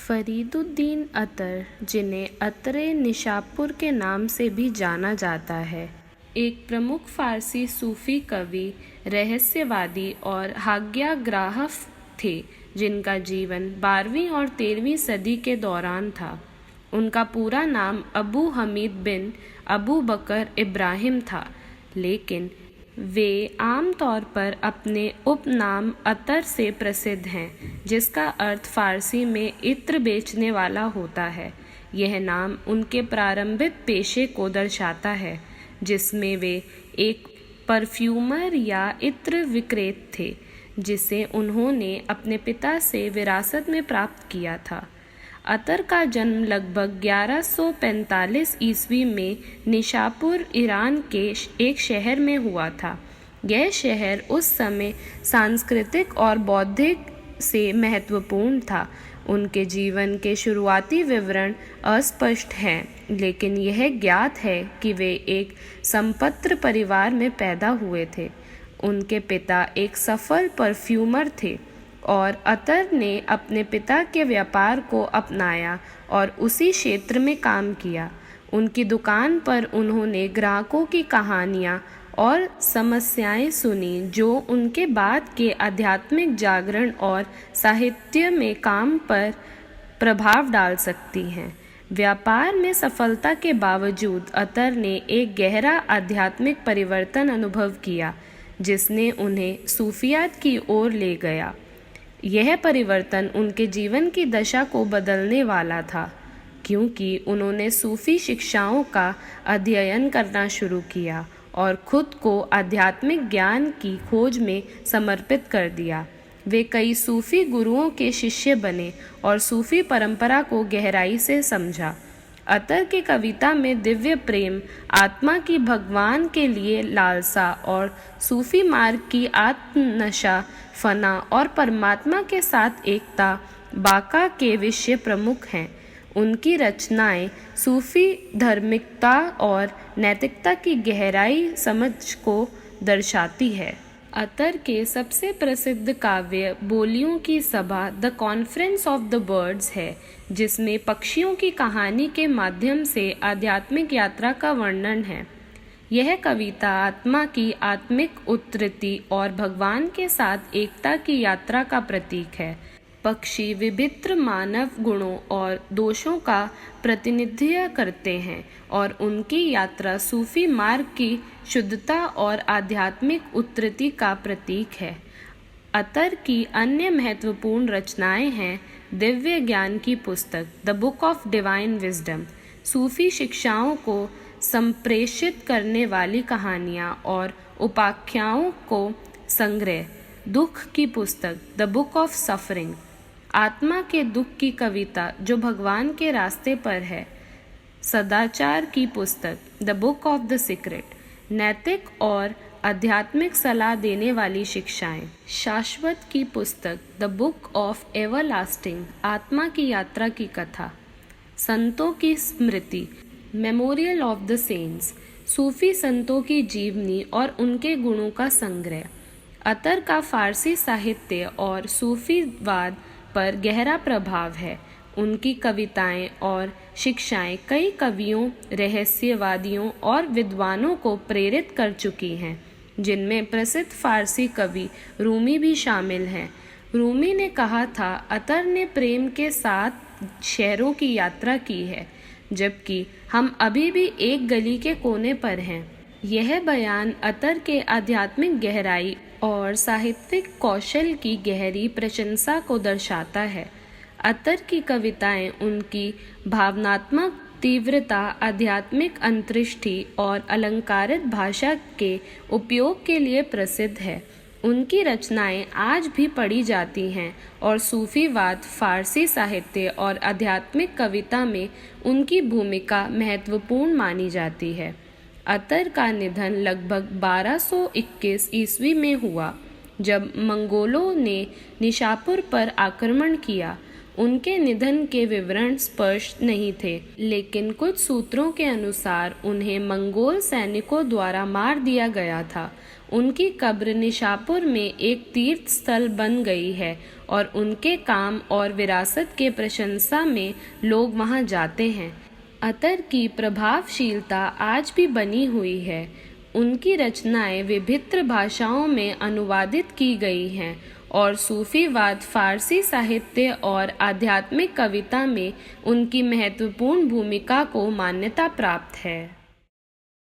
फरीदुद्दीन अतर, जिन्हें अतरे निशापुर के नाम से भी जाना जाता है, एक प्रमुख फ़ारसी सूफ़ी कवि, रहस्यवादी और हाग्याग्राहक थे जिनका जीवन 12वीं और 13वीं सदी के दौरान था। उनका पूरा नाम अबू हमीद बिन अबू बकर इब्राहिम था, लेकिन वे आम तौर पर अपने उपनाम अतर से प्रसिद्ध हैं, जिसका अर्थ फ़ारसी में इत्र बेचने वाला होता है। यह नाम उनके प्रारंभिक पेशे को दर्शाता है, जिसमें वे एक परफ्यूमर या इत्र विक्रेता थे, जिसे उन्होंने अपने पिता से विरासत में प्राप्त किया था। अतर का जन्म लगभग 1145 ईस्वी में निशापुर, ईरान के एक शहर में हुआ था। यह शहर उस समय सांस्कृतिक और बौद्धिक से महत्वपूर्ण था। उनके जीवन के शुरुआती विवरण अस्पष्ट हैं, लेकिन यह ज्ञात है कि वे एक संपन्न परिवार में पैदा हुए थे। उनके पिता एक सफल परफ्यूमर थे और अतर ने अपने पिता के व्यापार को अपनाया और उसी क्षेत्र में काम किया। उनकी दुकान पर उन्होंने ग्राहकों की कहानियाँ और समस्याएं सुनी, जो उनके बाद के आध्यात्मिक जागरण और साहित्य में काम पर प्रभाव डाल सकती हैं। व्यापार में सफलता के बावजूद अतर ने एक गहरा आध्यात्मिक परिवर्तन अनुभव किया, जिसने उन्हें सूफियात की ओर ले गया। यह परिवर्तन उनके जीवन की दशा को बदलने वाला था, क्योंकि उन्होंने सूफी शिक्षाओं का अध्ययन करना शुरू किया और खुद को आध्यात्मिक ज्ञान की खोज में समर्पित कर दिया। वे कई सूफी गुरुओं के शिष्य बने और सूफी परंपरा को गहराई से समझा। अतर की कविता में दिव्य प्रेम, आत्मा की भगवान के लिए लालसा और सूफी मार्ग की आत्मनशा, फना और परमात्मा के साथ एकता, बाका के विषय प्रमुख हैं। उनकी रचनाएं सूफी धार्मिकता और नैतिकता की गहराई समझ को दर्शाती है। अतर के सबसे प्रसिद्ध काव्य बोलियों की सभा the conference of the birds है, जिसमें पक्षियों की कहानी के माध्यम से आध्यात्मिक यात्रा का वर्णन है। यह कविता आत्मा की आत्मिक उन्नति और भगवान के साथ एकता की यात्रा का प्रतीक है। पक्षी विभिन्न मानव गुणों और दोषों का प्रतिनिधित्व करते हैं और उनकी यात्रा सूफी मार्ग की शुद्धता और आध्यात्मिक उन्नति का प्रतीक है। अतर की अन्य महत्वपूर्ण रचनाएं हैं दिव्य ज्ञान की पुस्तक the book of divine wisdom, सूफी शिक्षाओं को संप्रेषित करने वाली कहानियाँ और उपाख्यानों को संग्रह, दुख की पुस्तक द बुक ऑफ सफरिंग, आत्मा के दुख की कविता जो भगवान के रास्ते पर है, सदाचार की पुस्तक the book of the secret, नैतिक और आध्यात्मिक सलाह देने वाली शिक्षाएं, शाश्वत की पुस्तक द बुक ऑफ एवरलास्टिंग, आत्मा की यात्रा की कथा, संतों की स्मृति, मेमोरियल ऑफ द सेंट्स, सूफी संतों की जीवनी और उनके गुणों का संग्रह। अतर का फारसी साहित्य और सूफीवाद पर गहरा प्रभाव है। उनकी कविताएं और शिक्षाएं कई कवियों, रहस्यवादियों और विद्वानों को प्रेरित कर चुकी हैं, जिनमें प्रसिद्ध फारसी कवि रूमी भी शामिल हैं। रूमी ने कहा था, अतर ने प्रेम के साथ शहरों की यात्रा की है, जबकि हम अभी भी एक गली के कोने पर हैं। यह बयान अतर के आध्यात्मिक गहराई और साहित्यिक कौशल की गहरी प्रशंसा को दर्शाता है। अतर की कविताएं उनकी भावनात्मक तीव्रता, आध्यात्मिक अंतर्दृष्टि और अलंकारित भाषा के उपयोग के लिए प्रसिद्ध है। उनकी रचनाएं आज भी पढ़ी जाती हैं और सूफीवाद, फारसी साहित्य और आध्यात्मिक कविता में उनकी भूमिका महत्वपूर्ण मानी जाती है। अतर का निधन लगभग 1221 ईस्वी में हुआ, जब मंगोलों ने निशापुर पर आक्रमण किया। उनके निधन के विवरण स्पष्ट नहीं थे, लेकिन कुछ सूत्रों के अनुसार उन्हें मंगोल सैनिकों द्वारा मार दिया गया था। उनकी कब्र निशापुर में एक तीर्थ स्थल बन गई है और उनके काम और विरासत के प्रशंसा में लोग वहां जाते हैं। अतर की प्रभावशीलता आज भी बनी हुई है। उनकी रचनाएं विभिन्न भाषाओं में अनुवादित की गई हैं और सूफीवाद फारसी साहित्य और आध्यात्मिक कविता में उनकी महत्वपूर्ण भूमिका को मान्यता प्राप्त है।